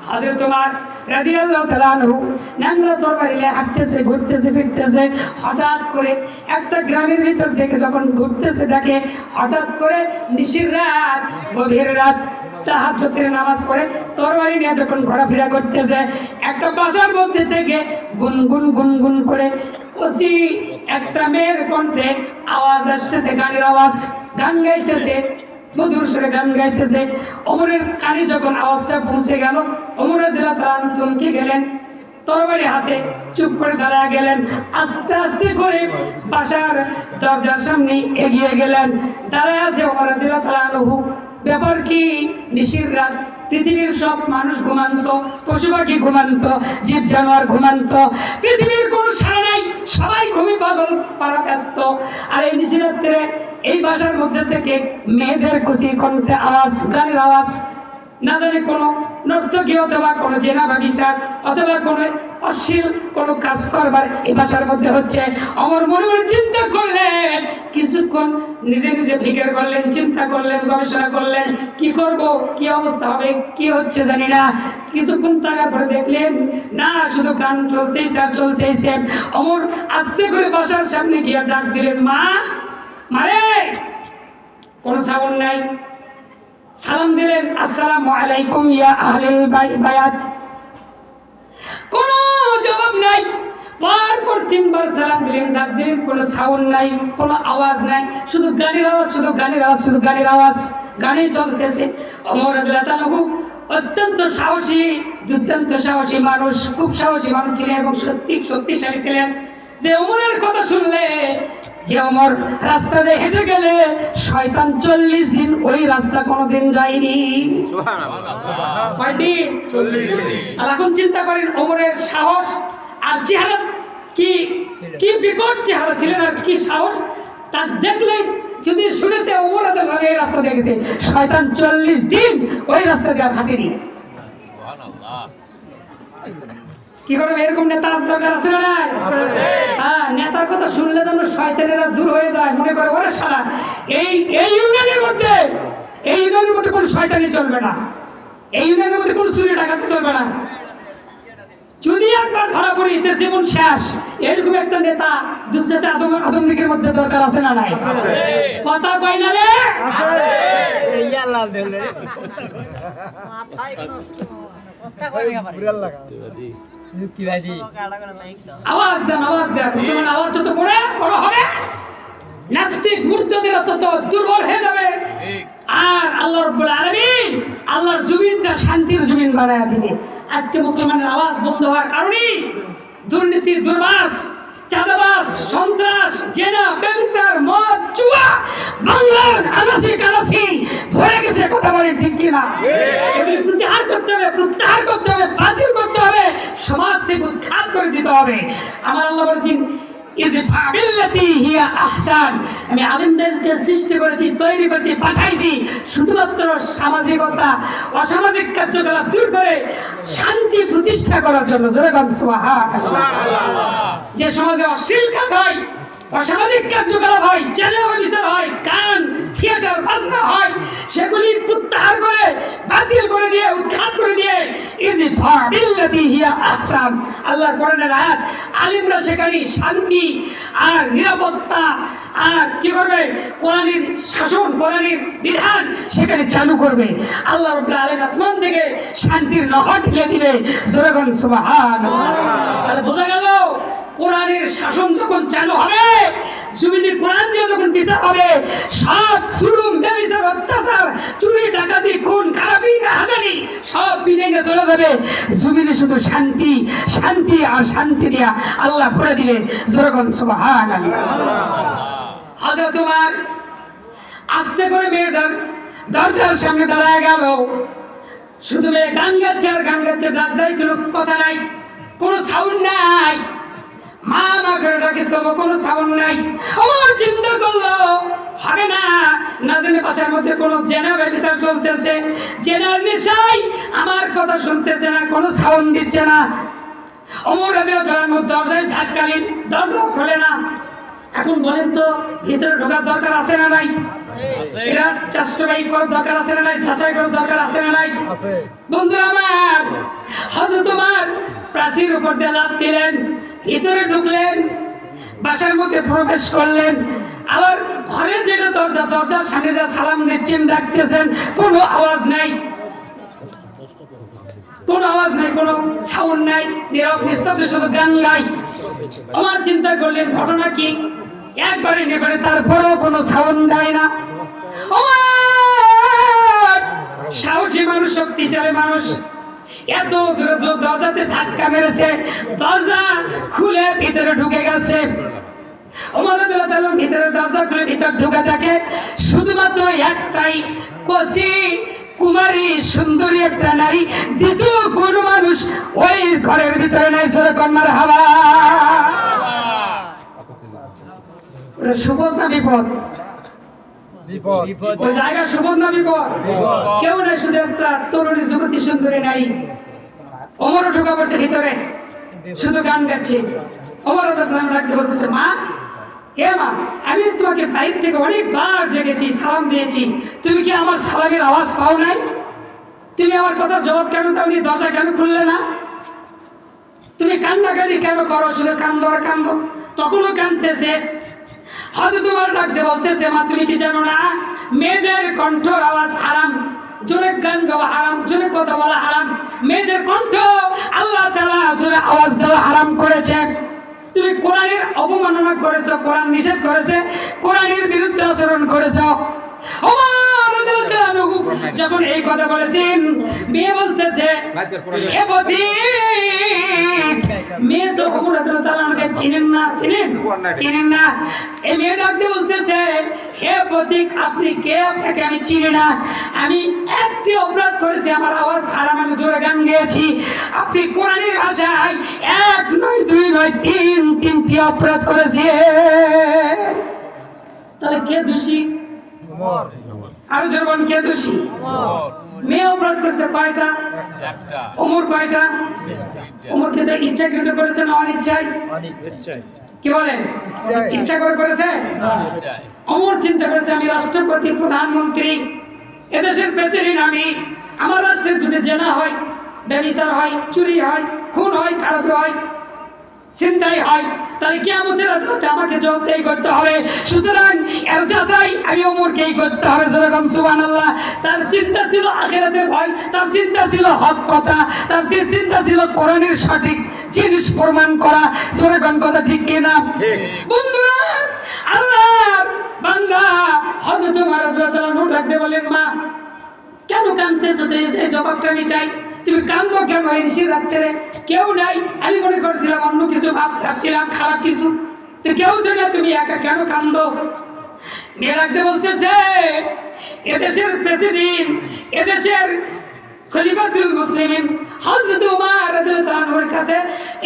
হযরত ওমর রাদিয়াল্লাহু তাআলা আনহু ন্যাংরা তরবারি নিয়ে হাঁটতেছে, ঘুরতেছে, ফিরতেছে। হঠাৎ করে একটা গ্রামের ভিতর থেকে যখন ঘুরতেছে দেখে হঠাৎ করে নিশির রাত, গভীর রাত, তাহাজ্জুদের নামাজ পড়ে তরবারি নিয়ে যখন ঘোরাফেরা করতেছে একটা বাসার মধ্যে থেকে গুনগুন গুনগুন করে কচি একটা মেয়ের কণ্ঠে আওয়াজ আসতেছে, গানের আওয়াজ, গান গাইতেছে, মধুর সুরে গান গাইতেছে। ওমরের কানে যখন আওয়াজটা পৌঁছে গেল, ওমর রাদিয়াল্লাহু তাআলা আনহু চমকে গেলেন, তরবারি হাতে চুপ করে দাঁড়ায় গেলেন। আস্তে আস্তে করে বাসার দরজার সামনে এগিয়ে গেলেন। দাঁড়ায় আছে ওমর রাদিয়াল্লাহু তাআলা আনহু। ব্যাপার কি? নিশির রাত, পৃথিবীর সব মানুষ ঘুমান্ত, পশু পাখি ঘুমান্ত, জীব জানোয়ার ঘুমান্ত, পৃথিবীর কোনো সাড়া নাই, সবাই ঘুমি পাগল, পাড়া ব্যস্ত। আর এই নিশির রাত্রে এই বাসার মধ্যে থেকে মেয়েদের কচি কণ্ঠে আওয়াজ, গানের আওয়াজ, না জানি কোনো নর্তকী অথবা কোনো জেনা বা বিচার অথবা কোনো অশ্লীল কোনো কাজ করবার এই বাসার মধ্যে হচ্ছে। আমার মনে মনে চিন্তা করলেন, কিছুক্ষণ নিজে নিজে ফিকির করলেন, চিন্তা করলেন, গবেষণা করলেন, কি করব, কি অবস্থা হবে, কি হচ্ছে জানি না। কিছুক্ষণ থাকার পরে দেখলেন না, শুধু গান চলতেইছে আর চলতেইছে। অমর আস্তে করে বাসার সামনে গিয়ে ডাক দিলেন, মা, মারে। কোনো সাউন্ড নাই। সালাম দিলেন, আসসালামু আলাইকুম ইয়া আহলাল বায়াত। কোনো জবাব নাই। পরপর তিনবার সালাম দিলেন, ডাক দিলেন, কোনো সাউন্ড নাই, কোনো আওয়াজ নাই, শুধু গানের আওয়াজ, শুধু গানের আওয়াজ, শুধু গানের আওয়াজ, গানে চলতেছে। ওমর রাদিয়াল্লাহু তাআলা অত্যন্ত সাহসী, দুর্দান্ত সাহসী মানুষ, খুব সাহসী মানুষ ছিলেন এবং শক্তিশালী ছিলেন। যে ওমরের কথা শুনলে, যে ওমর রাস্তা দিয়ে হেঁটে গেলে শয়তান 40 দিন ওই রাস্তা কোনোদিন যায়নি। সুবহানাল্লাহ। কয়দিন? 40 দিন। আর এখন চিন্তা করেন ওমরের সাহস আর চেহারা, কি বিকট চেহারা ছিলেন আর কি সাহস। তা দেখলে যদি শুনেছে ওমর রাদিয়াল্লাহু এই রাস্তা দেখেছে, শয়তান 40 দিন ওই রাস্তা দিয়ে হাঁটেনি। সুবহানাল্লাহ। কি করবে? এরকম নেতা দরকার আছে না? হ্যাঁ, নেতার কথা শুনলে যেন শয়তানেরা দূর হয়ে যায়, মনে করে ওরে শালা এই ইউনিয়নের মধ্যে কোনো শয়তানি চলবে না, এই ইউনিয়নের মধ্যে কোনো চুরি ডাকাতি চলবে না। যদি একবার ধরা পড়ে এতে জীবন শেষ। এরকম একটা নেতা দুঃখে আদম লীগের মধ্যে দরকার আছে না নাই? কথা কয় না রে? আওয়াজ দেন, আওয়াজ দেন। মুসলমান আওয়াজ যত বড় হবে, নাস্তিক মুরতাদিরা তত দুর্বল হয়ে যাবে। আর আল্লাহ রাব্বুল আলামিন আল্লাহর জমিনটা শান্তির জমিন বানায় দিবে। আজকে মুসলমানের আওয়াজ বন্ধ হওয়ার কারণে দুর্নীতির দুর্বাস, চাঁদাবাজ, সন্ত্রাস, জেনা, ব্যভিচার, মদ, জুয়া বাংলার আনাসি কানাসি ভরে গেছে। কথা বলেন ঠিক কিনা? এগুলি প্রত্যাহার করতে হবে, বাতিল করতে হবে, সমাজ থেকে উৎখাত করে দিতে হবে। আমার আল্লাহ বলেছেন, আমি আলেমদেরকে সৃষ্টি করেছি, তৈরি করেছি, পাঠাইছি শুধুমাত্র সামাজিকতা, অসামাজিক কার্যকলাপ দূর করে শান্তি প্রতিষ্ঠা করার জন্য। যে সমাজে অশ্লীল কাজ হয়, অসামাজিক কার্যকলাপ হয়, জেনা বিচার হয়, গান, থিয়েটার, বাজনা হয়, সেগুলি প্রত্যাহার করে, বাতিল করে দিয়ে, উৎখাত করে দিয়ে আল্লাহর কোরআনের আয়াত আলিমরা সেখানে শান্তি আর নিরাপত্তা আর কি করবে, কোরআনের শাসন, কোরআনের বিধান সেখানে চালু করবে। আল্লাহ রাব্বুল আলামিন আসমান থেকে শান্তির নহর ঢেলে দিবে। জোরে বলেন সুবহানাল্লাহ। তাহলে বোঝা গেল, কোরআনের শাসন যখন চালু হবে, জমিনে কোরআন দিয়ে যখন বিচার হবে, সব জুলুম, ব্যভিচার, অত্যাচার, চুরি, ডাকাতি, খুন, খারাপি, রাহাজানি সব বিদায় চলে যাবে। জমিনে শুধু শান্তি, শান্তি আর শান্তি দিয়া আল্লাহ ভরে দিবে। জোরে বলেন সুবহানাল্লাহ। হযরত ওমর আস্তে করে মেয়েদের দরজার সামনে দাঁড়ায় গেল। শুধু মেয়ে গান গাচ্ছে আর গান গাচ্ছে, ডাক দেয়, কোনো কথা নাই, কোনো সাউন্ড নাই। মা মা করে ডাকে, তবু কোনো সাউন্ড নাই। আমার চিন্তা করলো হবে না। না জেনে বাসার মধ্যে কোনো জেনা ব্যবসা চলতেছে, জেনার নেশায় আমার কথা শুনতেছে না, কোনো সাউন্ড দিচ্ছে না। ওমর রাদিয়াল্লাহু তাআলা দরজায় ধাক্কালেন, দরজা খোলে না। এখন বলেন তো ভিতরে ঢোকার দরকার আছে না নাই? এটা চাষবাই করার দরকার আছে না নাই? ছাঁচাই করার দরকার আছে না নাই? বন্ধুরা আমার, হযরত ওমর প্রাচীর উপর দিয়ে লাফ দিলেন, ভিতরে ঢুকলেন, বাসার মধ্যে প্রবেশ করলেন। আবার ঘরে যেটা দরজার সামনে যা সালাম দিচ্ছেন, ডাকতেছেন, কোনো আওয়াজ নাই, কোনো আওয়াজ নাই, কোনো সাউন্ড নাই, নীরব নিস্তব্ধ, শুধু গান গাই। আমার চিন্তা করলেন ঘটনা কি, একবারে নেবারে তারপরেও কোনো সাউন্ড দেয় না। সাহসী মানুষ, শক্তিশালী মানুষ, এত দরজাতে ধাক্কা মেরেছে, দরজা খুলে ভিতরে ঢুকে গেছে। ওমর রাদিয়াল্লাহু তাআলা ভিতরে দরজা খুলে ভিতরে ঢুকে দেখে শুধুমাত্র একটাই কচি কুমারী সুন্দরী একটা নারী, দ্বিতীয় কোন মানুষ ওই ঘরের ভিতরে নাই। জোরে কন্যার হাওয়া। ওটা সুবোধ না বিপদ? ওই জায়গা সুবোধ না বিপদ? কেউ নাই, শুধু একটা তরুণী যুবতী সুন্দরী নারী। ওমরও ঢুকে পড়ছে ভিতরে, শুধু গান গাচ্ছে। ওমর রাদিয়াল্লাহু তাআলা ডাকতে বলতেছে, মা, এ মা, আমি তোমাকে বাইরে থেকে অনেকবার ডেকেছি, সালাম দিয়েছি, তুমি কি আমার সালামের আওয়াজ পাও নাই? তুমি আমার কথা জবাব কেন দাওনি? দরজা কেন খুললে না? তুমি কান্নাকাটি কেন করো? শুধু কান্দো আর কান্দো। তখনও কান্দতেছে। হযরত ওমর ডাকতে বলতেছে, মা, তুমি কি জানো না মেয়েদের কণ্ঠর আওয়াজ হারাম, জোরে গান গাওয়া হারাম, জোরে কথা বলা হারাম, মেয়েদের কণ্ঠ আল্লাহ তাআলা জোরে আওয়াজ দেওয়া হারাম করেছে। তুমি কোরআনের অবমাননা করেছো, কোরআন নিষেধ করেছে, কোরআনের বিরুদ্ধে আচরণ করেছো। ওমর রাদিয়াল্লাহু তাআলা যখন এই কথা বলেছেন, মেয়ে বলতেছে, হে পথিক, মেয়ে তো ওমর রাদিয়াল্লাহু তাআলা আমাকে চিনেন না, চিনেন না। এই মেয়ে ডাকতে বলতেছে, হে পথিক, আপনি কে? আপনাকে আমি চিনি না। আমি একটি অপরাধ করেছি, আমার আওয়াজ হারাম, আমি জোরে গান গেয়েছি। আপনি কোরআনের ভাষায় এক নয়, দুই নয়, তিনটি অপরাধ করেছে। তাহলে কে দোষী? আরো যেমন কে দোষী? মেয়ে অপরাধ করেছে কয়টা? ওমর কয়টা? ওমর কে ইচ্ছাকৃত করেছে না অনিচ্ছায়? কি বলেন? ইচ্ছা করে করেছে? ওমর চিন্তা করেছে, আমি রাষ্ট্রপতি, প্রধানমন্ত্রী, এদেশের প্রেসিডেন্ট, আমি, আমার রাষ্ট্রে যদি জেনা হয়, ব্যভিচার হয়, চুরি হয়, খুন হয়, খারাপ হয়, চিন্তাই হয়, তাহলে কিয়ামতের রাতে আমাকে জবাবদেহি করতে হবে। সুতরাং এর যাচাই আমি ওমরকেই করতে হবে। যেরকম সুবহানাল্লাহ। তার চিন্তা ছিল আখিরাতের ভয়, তার চিন্তা ছিল হক কথা, তার চিন্তা ছিল কোরআনের সঠিক জিনিস প্রমাণ করা। যেরকম কথা ঠিক কিনা? বন্ধুরা, আল্লাহর বান্দা হযরত ওমর রাদিয়াল্লাহু তাআলা ডাকতে বলেন, মা, কেন কাঁদতেছো? এই জবাবটা আমি চাই। তুমি কান্দো কেন? এই রাত্রে কেউ নাই, আমি মনে করছিলাম অন্য কিছু, ভাবছিলাম খারাপ কিছু, তো কেউ তো না, তুমি একা কেন কান্দো? মেয়ে রাখতে বলতেছে, এদেশের প্রেসিডেন্ট, এদেশের খলিফাতুল মুসলিমিন হযরত ওমর রাদিয়াল্লাহু তাআলার কাছে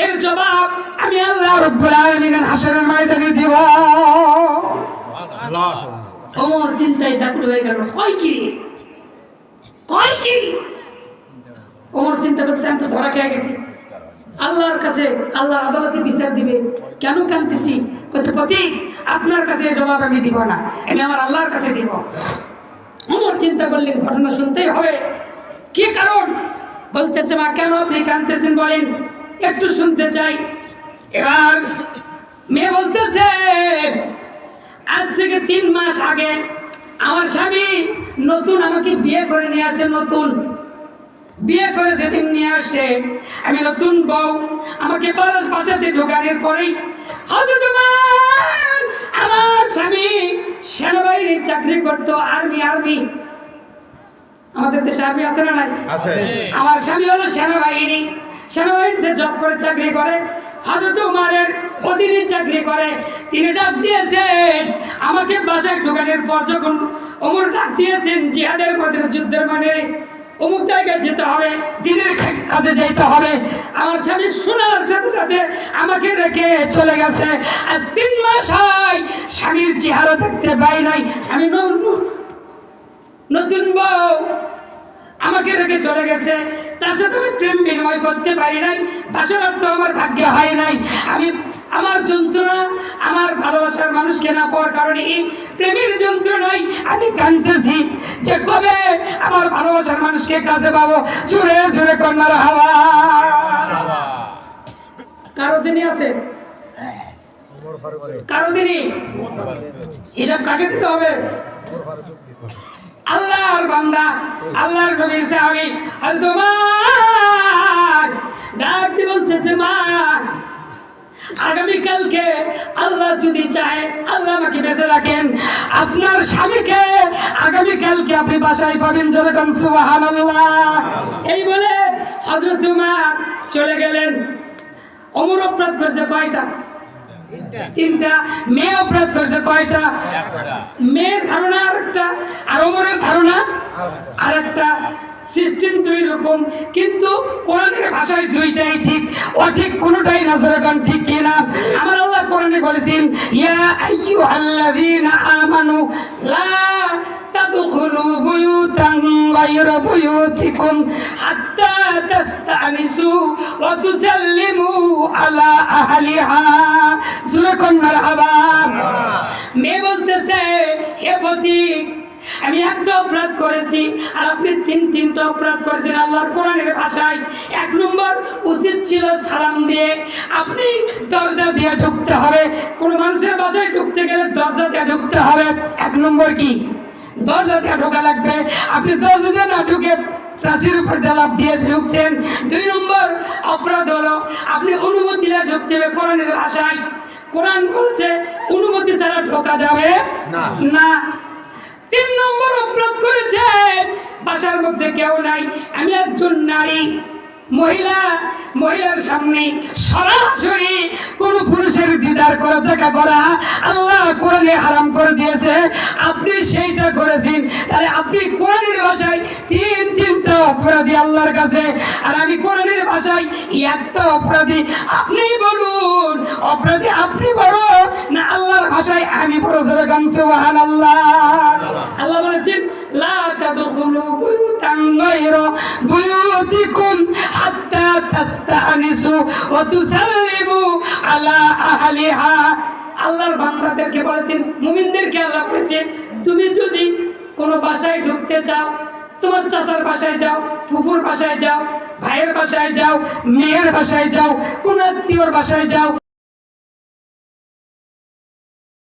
এর জবাব আমি আল্লাহ রাব্বুল আলামিনের হাশরের ময়দানে দিব। ওমর চিন্তায় ব্যাকুল হয়ে গেল, কয় কি? ওমর চিন্তা করছে, আমি তো ধরা খেয়ে গেছি, আল্লাহর কাছে, আল্লাহর আদালতে বিচার দিবে, কেন কাঁদতেছি? বলছে, পতি, আপনার কাছে জবাব আমি দিব না, আমি আমার আল্লাহর কাছে দিব। ওমর চিন্তা করলেন, ঘটনা শুনতেই হবে, কি কারণ? বলতেছে, মা, কেন আপনি কাঁদতেছেন বলেন, একটু শুনতে চাই। এবার মেয়ে বলতেছে, আজ থেকে 3 মাস আগে আমার স্বামী নতুন আমাকে বিয়ে করে নিয়ে আসে। নতুন বিয়ে করে যেদিন নিয়ে আসে, আমি নতুন বউ, আমাকে বাসাতে ঢোকানোর পরেই হযরত ওমর, আমার স্বামী সেনাবাহিনীর চাকরি করতো, আর্মি। আমাদের দেশে আর্মি আছে না নাই? আমার স্বামী হলো সেনাবাহিনীতে জব করে, চাকরি করে, হযরত ওমরের অধীনে চাকরি করে। তিনি ডাক দিয়েছেন আমাকে বাসায় ঢোকানোর পর, যখন ওমর ডাক দিয়েছেন জিহাদের পথে, যুদ্ধের মানে অমুক জায়গায় যেতে হবে, দিনের কাজে যেতে হবে, আমার স্বামী শোনার সাথে সাথে আমাকে রেখে চলে গেছে। আজ 3 মাস হয় স্বামীর চেহারা দেখতে পাই নাই, আমি নতুন বউ আমাকে রেখে চলে গেছে, তার সাথে আমি প্রেম বিনিময় করতে পারি নাই, বাসরাত তো আমার ভাগ্যে হয় নাই। আমি আমার যন্ত্রণা, আমার ভালোবাসার মানুষকে না পাওয়ার কারণে এই প্রেমের যন্ত্রণায় আমি কাঁদতেছি যে কবে আমার ভালোবাসার মানুষকে কাছে পাবো। জোরে জোরে কন্যার হাওয়া। কারো দিনই আছে, কারো দিনই হিসাব কাকে দিতে হবে? আল্লাহর বান্দা, আল্লাহর নবীর সাহাবী হযরত ওমর ডাক দিয়ে বলতেছে, মা আগামীকালকে আল্লাহ যদি চায়, আল্লাহ আমাকে বেঁচে রাখেন, আপনার স্বামীকে আগামীকালকে আপনি বাসায় পাবেন। যেরকম সুবহানাল্লাহ। এই বলে হযরত ওমর চলে গেলেন। ওমর অপরাধ করেছে কয়টা? তিনটা। মেয়ে অপরাধ করেছে কয়টা? মেয়ের ধারণা আরেকটা, আর ওমরের ধারণা আরেকটা। সিস্টেম দুই রকম, কিন্তু কোরআনের ভাষায় দুইটাই ঠিক, অঠিক কোনোটাই না। যেরকম ঠিক কিনা? আমার আল্লাহ কোরআনে বলেছেন, ইয়া আইয়ুহাল্লাযীনা আমানু লা তাদখুলু বুয়ুতান গায়রা বুয়ুতিকুম হাত্তা তাস্তানিসু ওয়া তুসাল্লিমু আলা আহলিহা। সূরা মারহাবা। মেয়ে বলতেছে, হে পতি, আমি একটা অপরাধ করেছি আর আপনি তিনটা অপরাধ করেছেন। আল্লাহর কোরআনের ভাষায় 1 নম্বর উচিত ছিল সালাম দিয়ে, আপনি দরজা দিয়ে ঢুকতে হবে। কোন মানুষের বাসায় ঢুকতে গেলে দরজা দিয়ে ঢুকতে হবে। 1 নম্বর কি? দরজা দিয়ে ঢোকা লাগবে। আপনি দরজা দিয়ে না ঢুকে প্রাচীর উপর লাফ দিয়ে ঢুকছেন। 2 নম্বর অপরাধ হলো আপনি অনুমতি নিয়ে ঢুকতে হবে। কোরআনের ভাষায় কোরআন বলছে অনুমতি ছাড়া ঢোকা যাবে না। 3 নম্বর অপরাধ করেছে, বাসার মধ্যে কেউ নাই, আমি একজন নারী, মহিলার সামনে সরাসরি কোন পুরুষের দিদার করে দেখা করা আল্লাহ কোরআনে হারাম করে দিয়েছে। আপনি সেইটা করেছেন, তাহলে আপনি কোরআনের ভাষায় তিনটা অপরাধী আল্লাহর কাছে, আর আমি কোরআনের ভাষায় একটা অপরাধী। আপনি বলুন, অপরাধী আপনি বড় না আল্লাহর ভাষায় আমি বড়? যেরকম সুবহানাল্লাহ। আল্লাহ বলেছেন, লা তাদখুলু বুয়ুতান গায়রা বুয়ুতিকুম হাত্তা তাস্তানিসু ওয়া তুসাল্লিমু আলা আহলিহা। আল্লাহর বান্দাদেরকে বলেছেন, মুমিনদেরকে আল্লাহ বলেছেন, তুমি যদি কোনো বাসায় ঢুকতে চাও, তোমার চাচার বাসায় যাও, ফুফুর বাসায় যাও, ভাইয়ের বাসায় যাও, মেয়ের বাসায় যাও, কোন আত্মীয়র বাসায় যাও,